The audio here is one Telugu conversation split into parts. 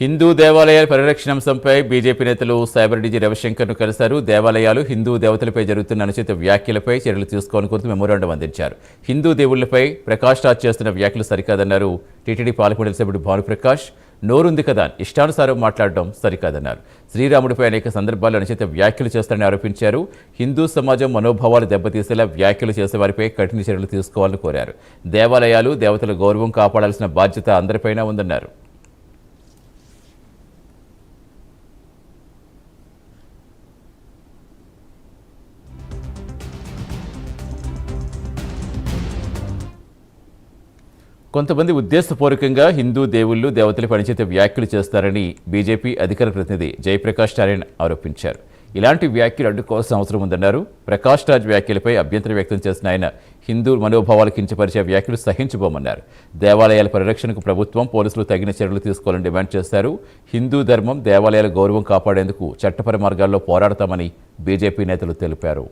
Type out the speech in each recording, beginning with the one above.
హిందూ దేవాలయాల పరిరక్షణ అంశంపై బీజేపీ నేతలు సైబర్ డీజీ రవిశంకర్ను కలిశారు. దేవాలయాలు హిందూ దేవతలపై జరుగుతున్న అనుచిత వ్యాఖ్యలపై చర్యలు తీసుకోవాలని కోరుతూ మెమోరాండం అందించారు. హిందూ దేవుళ్లపై ప్రకాష్ రాజ్ చేస్తున్న వ్యాఖ్యలు సరికాదన్నారు. టీటీడీ పాలకమండలి సభ్యుడు భానుప్రకాష్ నోరుంది కదా ఇష్టానుసారం మాట్లాడడం సరికాదన్నారు. శ్రీరాముడిపై అనేక సందర్భాల్లో అనుచిత వ్యాఖ్యలు చేస్తారని ఆరోపించారు. హిందూ సమాజం మనోభావాలు దెబ్బతీసేలా వ్యాఖ్యలు చేసేవారిపై కఠిన చర్యలు తీసుకోవాలని కోరారు. దేవాలయాలు దేవతల గౌరవం కాపాడాల్సిన బాధ్యత అందరిపైనా ఉందన్నారు. కొంతమంది ఉద్దేశపూర్వకంగా హిందూ దేవుళ్లు దేవతల పనిచేత వ్యాఖ్యలు చేస్తారని బీజేపీ అధికార ప్రతినిధి జయప్రకాష్ నారాయణ్ ఆరోపించారు. ఇలాంటి వ్యాఖ్యలు అడ్డుకోవాల్సిన అవసరం ఉందన్నారు. ప్రకాష్ రాజ్ వ్యాఖ్యలపై అభ్యంతరం వ్యక్తం చేసిన ఆయన హిందూ మనోభావాలు కించపరిచే వ్యాఖ్యలు సహించబోమన్నారు. దేవాలయాల పరిరక్షణకు ప్రభుత్వం పోలీసులు తగిన చర్యలు తీసుకోవాలని డిమాండ్ చేశారు. హిందూ ధర్మం దేవాలయాల గౌరవం కాపాడేందుకు చట్టపర మార్గాల్లో పోరాడతామని బీజేపీ నేతలు తెలిపారు.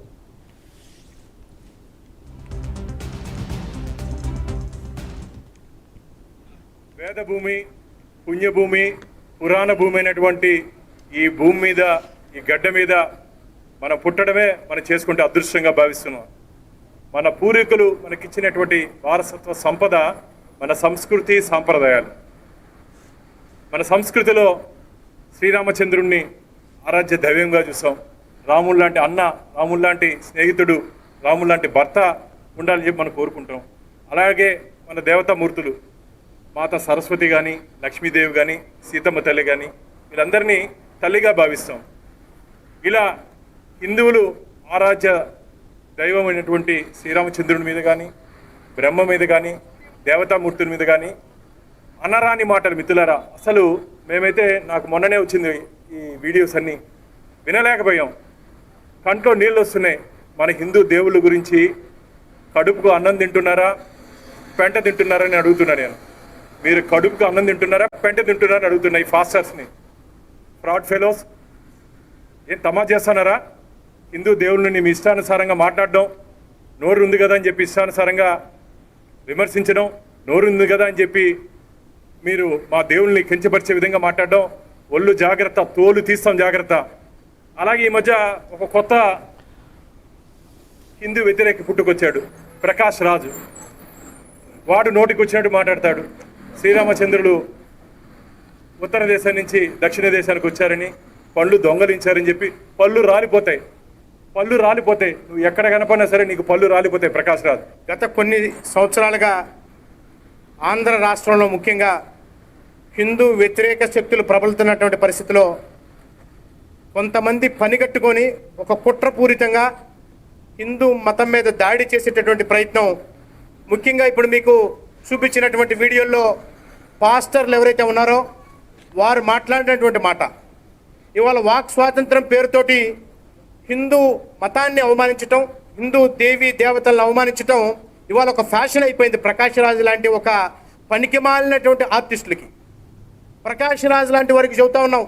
వేదభూమి, పుణ్యభూమి, పురాణ భూమి అయినటువంటి ఈ భూమి మీద, ఈ గడ్డ మీద మనం పుట్టడమే మనం చేసుకుంటే అదృష్టంగా భావిస్తున్నాం. మన పూర్వీకులు మనకిచ్చినటువంటి వారసత్వ సంపద మన సంస్కృతి సాంప్రదాయాలు. మన సంస్కృతిలో శ్రీరామచంద్రుణ్ణి ఆరాధ్య దైవంగా చూసాం. రాముడు లాంటి అన్న, రాముడు లాంటి స్నేహితుడు, రాముడు లాంటి భర్త ఉండాలని చెప్పి మనం కోరుకుంటాం. అలాగే మన దేవతామూర్తులు మాత సరస్వతి కానీ, లక్ష్మీదేవి కానీ, సీతమ్మ తల్లి కానీ వీళ్ళందరినీ తల్లిగా భావిస్తాం. ఇలా హిందువులు ఆరాధ్య దైవమైనటువంటి శ్రీరామచంద్రుని మీద కానీ, బ్రహ్మ మీద కానీ, దేవతామూర్తుల మీద కానీ అనరాని మాటలు మిత్రులారా. అసలు మేమైతే నాకు మొన్ననే వచ్చింది ఈ వీడియోస్ అన్నీ వినలేకపోయాం. కంట్లో నీళ్ళు వస్తున్నాయి. మన హిందూ దేవుళ్ళ గురించి కడుపుకు అన్నం తింటున్నారా, పెంట తింటున్నారా అని అడుగుతున్నాను నేను. మీరు కడుపుకు అన్నం తింటున్నారా, పెంట తింటున్నారని అడుగుతున్నా ఈ ఫాస్టర్స్ని. ఫ్రాడ్ ఫెలోస్ ఏం తమా చేస్తున్నారా? హిందూ దేవుళ్ళని మీ ఇష్టానుసారంగా మాట్లాడడం, నోరు ఉంది కదా అని చెప్పి ఇష్టానుసారంగా విమర్శించడం, నోరు ఉంది కదా అని చెప్పి మీరు మా దేవుళ్ళని కించపరిచే విధంగా మాట్లాడడం, ఒళ్ళు జాగ్రత్త, తోలు తీస్తాం జాగ్రత్త. అలాగే ఈ మధ్య ఒక కొత్త హిందూ వ్యతిరేక పుట్టుకొచ్చాడు, ప్రకాష్ రాజు. వాడు నోటికి వచ్చినట్టు మాట్లాడతాడు. శ్రీరామచంద్రుడు ఉత్తర దేశం నుంచి దక్షిణ దేశానికి వచ్చారని, పళ్ళు దొంగలించారని చెప్పి పళ్ళు రాలిపోతాయి. నువ్వు ఎక్కడ కనపడినా సరే నీకు పళ్ళు రాలిపోతాయి ప్రకాష్ రాజు. గత కొన్ని సంవత్సరాలుగా ఆంధ్ర రాష్ట్రంలో ముఖ్యంగా హిందూ వ్యతిరేక శక్తులు ప్రబలుతున్నటువంటి పరిస్థితిలో కొంతమంది పనిగట్టుకొని ఒక కుట్రపూరితంగా హిందూ మతం మీద దాడి చేసేటటువంటి ప్రయత్నం, ముఖ్యంగా ఇప్పుడు మీకు చూపించినటువంటి వీడియోల్లో పాస్టర్లు ఎవరైతే ఉన్నారో వారు మాట్లాడినటువంటి మాట, ఇవాళ వాక్ స్వాతంత్రం పేరుతోటి హిందూ మతాన్ని అవమానించటం, హిందూ దేవీ దేవతలను అవమానించటం ఇవాళ ఒక ఫ్యాషన్ అయిపోయింది. ప్రకాష్ రాజ్ లాంటి ఒక పనికిమాలినటువంటి ఆర్టిస్టులకి, ప్రకాష్ రాజ్ లాంటి వారికి చెబుతా ఉన్నాం,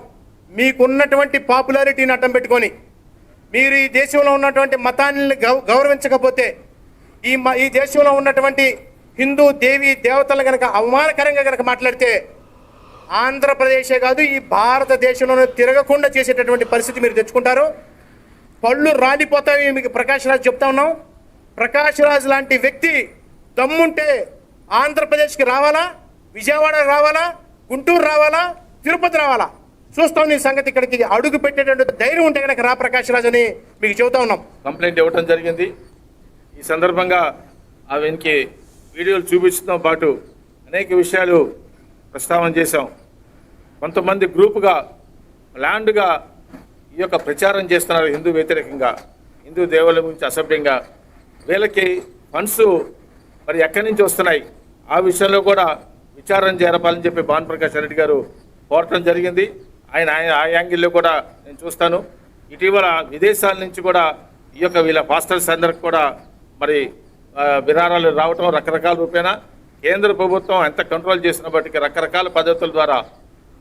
మీకున్నటువంటి పాపులారిటీని అడ్డం పెట్టుకొని మీరు ఈ దేశంలో ఉన్నటువంటి మతాన్ని గౌరవించకపోతే, ఈ దేశంలో ఉన్నటువంటి హిందూ దేవి దేవతలను కనుక అవమానకరంగా కనుక మాట్లాడితే ఆంధ్రప్రదేశే కాదు ఈ భారతదేశంలోనే తిరగకుండా చేసేటటువంటి పరిస్థితి మీరు తెచ్చుకుంటారు. పళ్ళు రాలిపోతాయి మీకు ప్రకాష్ రాజ్ చెప్తా ఉన్నాం. ప్రకాష్ రాజ్ లాంటి వ్యక్తి దమ్ముంటే ఆంధ్రప్రదేశ్కి రావాలా, విజయవాడ రావాలా, గుంటూరు రావాలా, తిరుపతి రావాలా, చూస్తాం నీ సంగతి. ఇక్కడికి అడుగు పెట్టేటువంటి ధైర్యం ఉంటే కనుక రా ప్రకాష్ రాజ్ అని మీకు చెబుతా ఉన్నాం. కంప్లైంట్ ఇవ్వడం జరిగింది. ఈ సందర్భంగా వెనక్కి వీడియోలు చూపించడంతో పాటు అనేక విషయాలు ప్రస్తావన చేశాం. కొంతమంది గ్రూపుగా ల్యాండ్గా ఈ యొక్క ప్రచారం చేస్తున్నారు హిందూ వ్యతిరేకంగా, హిందూ దేవుళ్ళ గురించి అసభ్యంగా. వీళ్ళకి ఫండ్స్ మరి ఎక్కడి నుంచి వస్తున్నాయి, ఆ విషయంలో కూడా విచారణ జరపాలని చెప్పి భానుప్రకాష్ రెడ్డి గారు కోరటం జరిగింది. ఆయన ఆ యాంగిల్లో కూడా నేను చూస్తాను. ఇటీవల విదేశాల నుంచి కూడా ఈ యొక్క వీళ్ళ పాస్టర్స్ అందరికి కూడా మరి విరాళాలు రావటం రకరకాల రూపేణా. కేంద్ర ప్రభుత్వం ఎంత కంట్రోల్ చేసిన బట్టి రకరకాల పద్ధతుల ద్వారా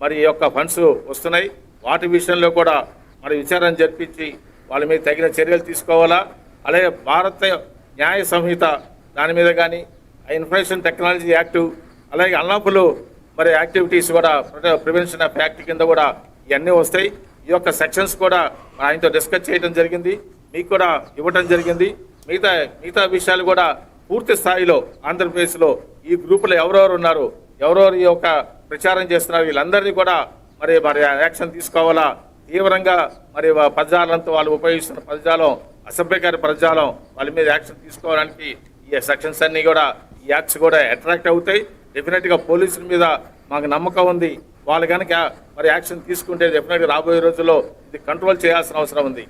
మరి ఈ యొక్క ఫండ్స్ వస్తున్నాయి. వాటి విషయంలో కూడా మరి విచారణ జరిపించి వాళ్ళ మీద తగిన చర్యలు తీసుకోవాలా. అలాగే భారత న్యాయ సంహిత దాని మీద కానీ, ఇన్ఫర్మేషన్ టెక్నాలజీ యాక్టు, అలాగే అల్లాపులు మరి యాక్టివిటీస్ కూడా ప్రివెన్షన్ ఆఫ్ యాక్ట్ కింద కూడా ఇవన్నీ వస్తాయి. ఈ యొక్క సెక్షన్స్ కూడా ఆయనతో డిస్కస్ చేయడం జరిగింది, మీకు కూడా ఇవ్వడం జరిగింది. మిగతా విషయాలు కూడా పూర్తి స్థాయిలో ఆంధ్రప్రదేశ్లో ఈ గ్రూపులో ఎవరెవరు ఉన్నారు, ఎవరెవరు ఈ యొక్క ప్రచారం చేస్తున్నారు, వీళ్ళందరినీ కూడా మరి యాక్షన్ తీసుకోవాలా. తీవ్రంగా మరి పదజాలంతో వాళ్ళు ఉపయోగిస్తున్న పదజాలం అసభ్యకర పదజాలం, వాళ్ళ మీద యాక్షన్ తీసుకోవడానికి ఈ సెక్షన్స్ అన్నీ కూడా ఈ యాక్ట్స్ కూడా అట్రాక్ట్ అవుతాయి. డెఫినెట్గా పోలీసుల మీద మాకు నమ్మకం ఉంది. వాళ్ళు కనుక మరి యాక్షన్ తీసుకుంటే డెఫినెట్గా రాబోయే రోజుల్లో ఇది కంట్రోల్ చేయాల్సిన అవసరం ఉంది.